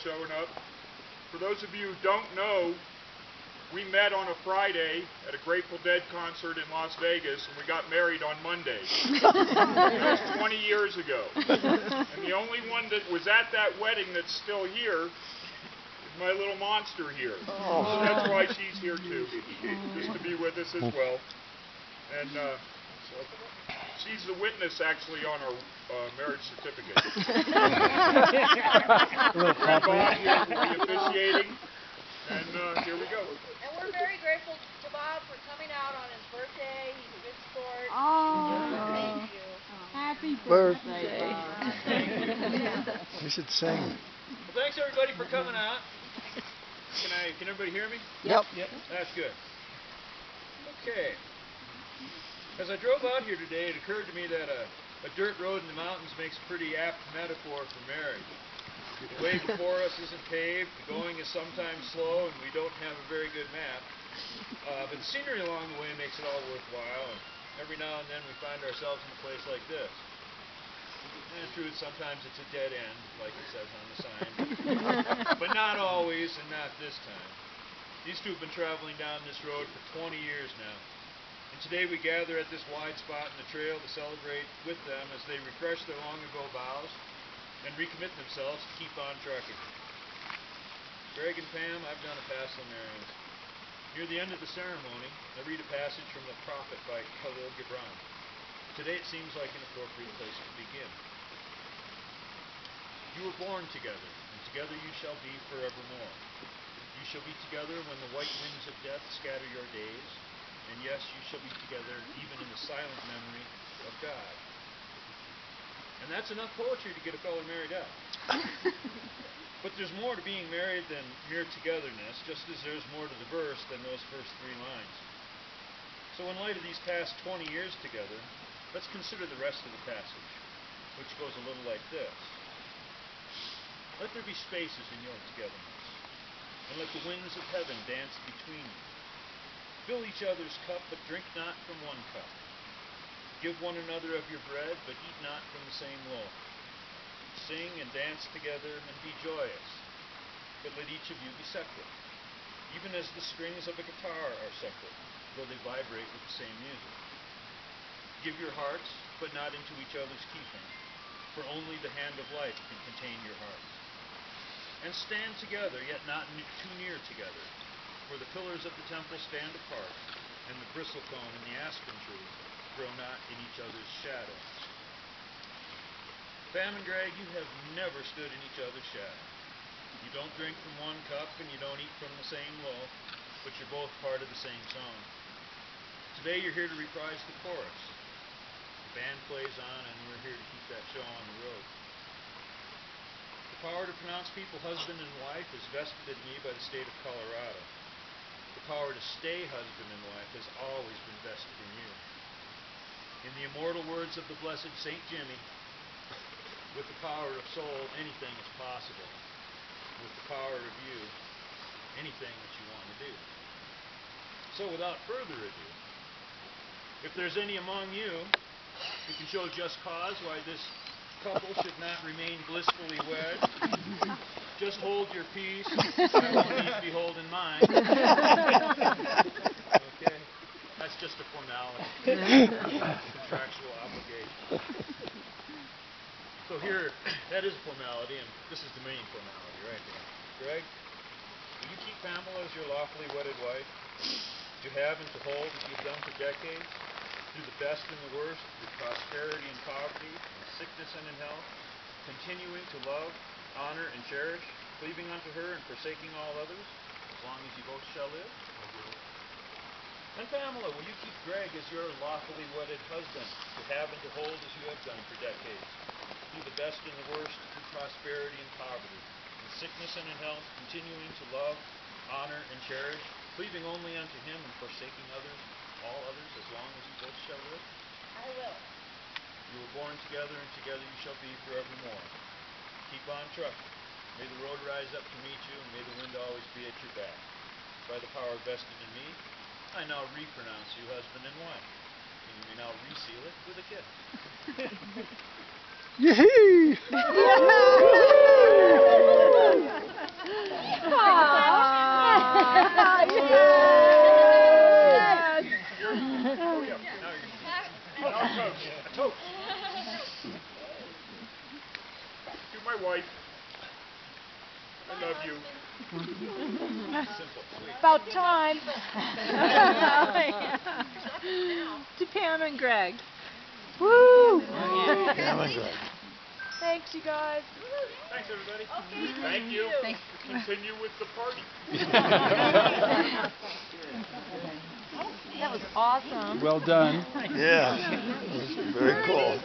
showing up. For those of you who don't know, we met on a Friday at a Grateful Dead concert in Las Vegas, and we got married on Monday. That was 20 years ago. And the only one that was at that wedding that's still here is my little monster here. So that's why she's here too, just to be with us as well. And so she's the witness actually on our marriage certificate. Greg Bob here will be officiating. And here we go. And we're very grateful to Bob for coming out on his birthday. He's a good sport. Thank you. Happy birthday, Bob. We should sing. Well, thanks everybody for coming out. Can everybody hear me? Yep. That's good. Okay. As I drove out here today, it occurred to me that a dirt road in the mountains makes a pretty apt metaphor for marriage. The way before us isn't paved, the going is sometimes slow, and we don't have a very good map. But the scenery along the way makes it all worthwhile, and every now and then we find ourselves in a place like this. And the truth, sometimes it's a dead end, like it says on the sign. But not always, and not this time. These two have been traveling down this road for 20 years now. And today we gather at this wide spot in the trail to celebrate with them as they refresh their long-ago vows and recommit themselves to keep on trucking. Greg and Pam, I've done a passing errand. Near the end of the ceremony, I read a passage from the Prophet by Khalil Gibran. Today it seems like an appropriate place to begin. You were born together, and together you shall be forevermore. You shall be together when the white winds of death scatter your days, and yes, you shall be together even in the silent memory of God. And that's enough poetry to get a fellow married out. But there's more to being married than mere togetherness, just as there's more to the verse than those first 3 lines. So in light of these past 20 years together, let's consider the rest of the passage, which goes a little like this. Let there be spaces in your togetherness, and let the winds of heaven dance between you. Fill each other's cup, but drink not from one cup. Give one another of your bread, but eat not from the same loaf. Sing and dance together and be joyous, but let each of you be separate, even as the strings of a guitar are separate, though they vibrate with the same music. Give your hearts, but not into each other's keeping, for only the hand of life can contain your hearts. And stand together, yet not too near together, for the pillars of the temple stand apart, and the bristlecone and the aspen tree grow not in each other's shadow. Pam and Greg, you have never stood in each other's shadow. You don't drink from one cup and you don't eat from the same loaf, but you're both part of the same song. Today you're here to reprise the chorus. The band plays on and we're here to keep that show on the road. The power to pronounce people husband and wife is vested in me by the state of Colorado. The power to stay husband and wife has always been vested in you. In the immortal words of the blessed St. Jimmy, with the power of soul, anything is possible. With the power of you, anything that you want to do. So without further ado, if there's any among you who can show just cause why this couple should not remain blissfully wed, just hold your peace. I won't need to be holding mine. Okay? That's just a formality. Contractual obligation. So here, that is a formality, and this is the main formality right here. Greg, will you keep Pamela as your lawfully wedded wife? To have and to hold as you've done for decades, through the best and the worst, through prosperity and poverty, in sickness and in health, continuing to love, honor, and cherish, cleaving unto her and forsaking all others, as long as you both shall live? I will. And Pamela, will you keep Greg as your lawfully wedded husband, to have and to hold as you have done for decades, through the best and the worst, through prosperity and poverty, in sickness and in health, continuing to love, honor, and cherish, cleaving only unto him and forsaking others, all others, as long as you both shall live? I will. You were born together, and together you shall be forevermore. Keep on trucking. May the road rise up to meet you, and may the wind always be at your back. By the power vested in me, I now repronounce you husband and wife, and you may now reseal it with a kiss. Yee-hee! toast. To my wife. I love you. Simple, sweet. About time. To Pam and Greg. Woo! Damn it, good. Thanks, you guys. Thanks, everybody. Thank you. Continue with the party. That was awesome. Well done. Yeah. Very cool.